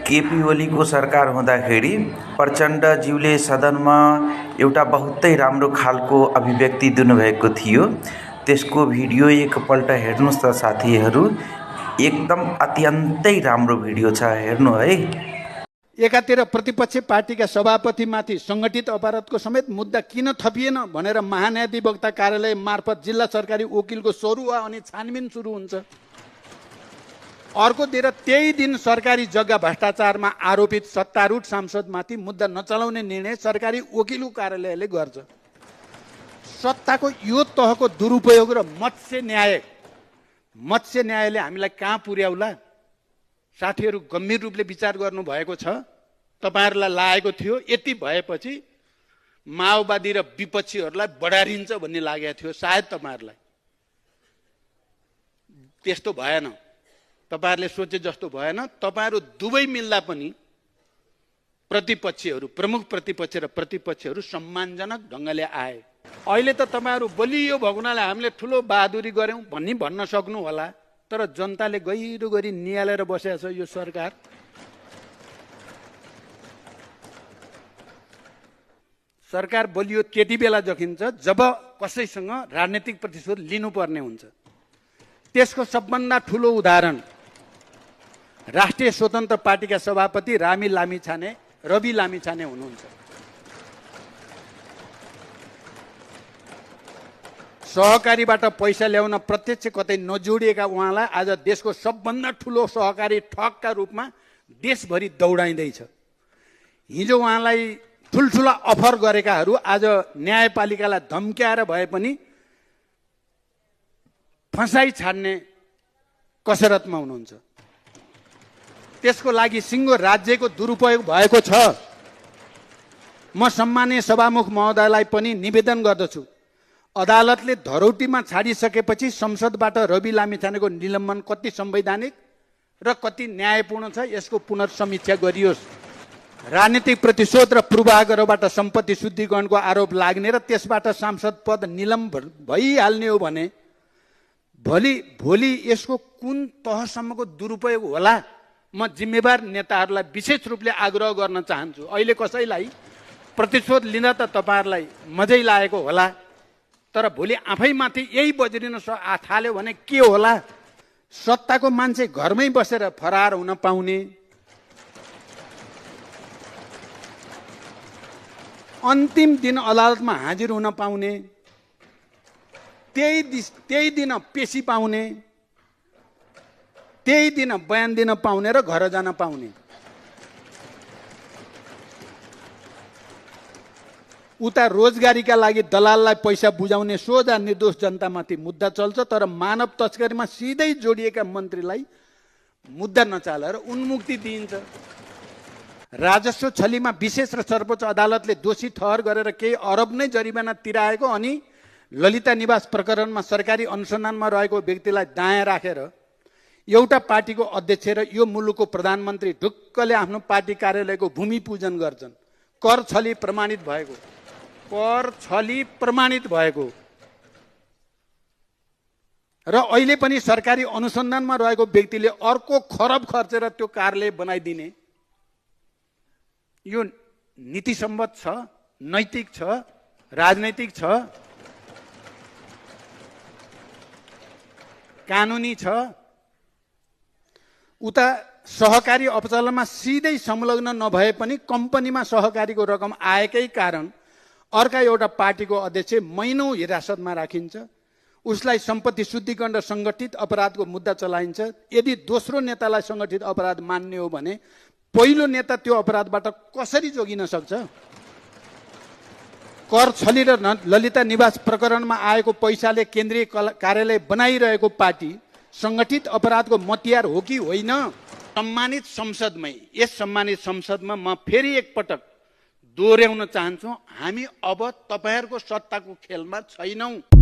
केपी ओलीको सरकार हुँदाखेरि प्रचण्डज्यूले सदनमा एउटा बहुतै राम्रो खालको अभिव्यक्ति दिनुभएको थियो। त्यसको भिडियो एकपल्ट हेर्नुहोस् त साथीहरू, एकदम अत्यन्तै राम्रो भिडियो छ, हेर्नु है। एकातिर प्रतिपक्षी पार्टीका सभापतिमाथि सङ्गठित अपराधको समेत मुद्दा किन थपिएन भनेर महान्यायाधिवक्ता कार्यालय मार्फत जिल्ला सरकारी वकिलको सरुवा अनि छानबिन सुरु हुन्छ। अर्कोतिर त्यही दिन सरकारी जग्गा भ्रष्टाचारमा आरोपित सत्तारूढ सांसदमाथि मुद्दा नचलाउने निर्णय सरकारी वकिलको कार्यालयले गर्छ। सत्ताको यो तहको दुरुपयोग र मत्स्य न्यायले हामीलाई कहाँ पुर्याउला? साथीहरू गम्भीर रूपले विचार गर्नु भएको छ। तपाईहरुलाई लागेको थियो यति भएपछि माओवादी र विपक्षीहरूलाई बढारिन्छ भन्ने लागेको थियो सायद तपाईहरुलाई। त्यस्तो भएन, तपाईहरुले सोचे जस्तो भएन। तपाईहरु दुवै मिल्दा पनि प्रतिपक्षीहरू, प्रमुख प्रतिपक्ष र प्रतिपक्षीहरू सम्मानजनक ढंगले आए। अहिले त तपाईहरु बलियो भगुनाले हामीले ठुलो बहादुरी गर्यौं भन्न सक्नु होला, तर जनताले गहिरो गरी नियालेर बसेको छ। यो सरकार बलियो त्यति बेला देखिन्छ जब कसैसँग राजनीतिक प्रतिशोध लिनुपर्ने हुन्छ। त्यसको सबभन्दा ठुलो उदाहरण राष्ट्रिय स्वतन्त्र पार्टीका सभापति रवि लामिछाने हुनुहुन्छ। सहकारीबाट पैसा ल्याउन प्रत्यक्ष कतै नजोडिएका उहाँलाई आज देशको सबभन्दा ठुलो सहकारी ठगका रूपमा देशभरि दौडाइँदैछ। हिजो उहाँलाई ठुल्ठुला अफर गरेकाहरू आज न्यायपालिकालाई धम्क्याएर भए पनि फसाई छाड्ने कसरतमा हुनुहुन्छ। त्यसको लागि सिङ्गो राज्यको दुरुपयोग भएको छ। म सम्माननीय सभामुख महोदयलाई पनि निवेदन गर्दछु, अदालतले धरौटीमा छाडिसकेपछि संसदबाट रवि लामिछानेको निलम्बन कति संवैधानिक र कति न्यायपूर्ण छ यसको पुनर्समीक्षा गरियोस्। राजनीतिक प्रतिशोध र पूर्वाग्रहबाट सम्पत्ति शुद्धिकरणको आरोप लाग्ने र त्यसबाट सांसद पद निलम्बन भइहाल्ने हो भने भोलि यसको कुन तहसम्मको दुरुपयोग होला? म जिम्मेवार नेताहरूलाई विशेष रूपले आग्रह गर्न चाहन्छु। अहिले कसैलाई प्रतिशोध लिन त तपाईहरुलाई मजै लागेको होला, तर भोलि आफैमाथि यही बज्रिन थाल्यो भने के होला? सत्ताको मान्छे घरमै बसेर फरार हुन पाउने, अन्तिम दिन अदालतमा हाजिर हुन पाउने, त्यही दिन पेशी पाउने, त्यही दिन बयान दिन पाउने र घर जान पाउने। उता रोजगारीका लागि दलाललाई पैसा बुझाउने सोझा निर्दोष जनतामाथि मुद्दा चल्छ, तर मानव तस्करीमा सिधै जोडिएका मन्त्रीलाई मुद्दा नचालेर उन्मुक्ति दिइन्छ। राजस्व छलीमा विशेष र सर्वोच्च अदालतले दोषी ठहर गरेर केही अरब नै जरिवाना तिराएको अनि ललिता निवास प्रकरणमा सरकारी अनुसन्धानमा रहेको व्यक्तिलाई दायाँ राखेर एउटा पार्टीको अध्यक्ष र यो मुलुकको प्रधानमन्त्री ढुक्कले आफ्नो पार्टी कार्यालयको भूमि पूजन गर्छन्। कर छली प्रमाणित भएको र अहिले पनि सरकारी अनुसन्धानमा रहेको व्यक्तिले अर्को खरब खर्चेर त्यो कार्यालय बनाइदिने, यो नीतिसम्मत छ, नैतिक छ, राजनैतिक छ, कानुनी छ? उता सहकारी अपचलनमा सिधै संलग्न नभए पनि कम्पनीमा सहकारीको रकम आएकै कारण अर्का एउटा पार्टीको अध्यक्ष महिनौं हिरासतमा राखिन्छ। उसलाई सम्पत्ति शुद्धिकरण र सङ्गठित अपराधको मुद्दा चलाइन्छ। यदि दोस्रो नेतालाई सङ्गठित अपराध मान्ने हो भने पहिलो नेता त्यो अपराधबाट कसरी जोगिन सक्छ? कर छली र ललिता निवास प्रकरणमा आएको पैसाले केन्द्रीय कार्यालय बनाइरहेको पार्टी सङ्गठित अपराधको मतियार हो कि होइन? सम्मानित संसदमा म फेरि एकपटक दोहोर्याउन चाहन्छु, हामी अब तपाईहरुको सत्ताको खेलमा छैनौं।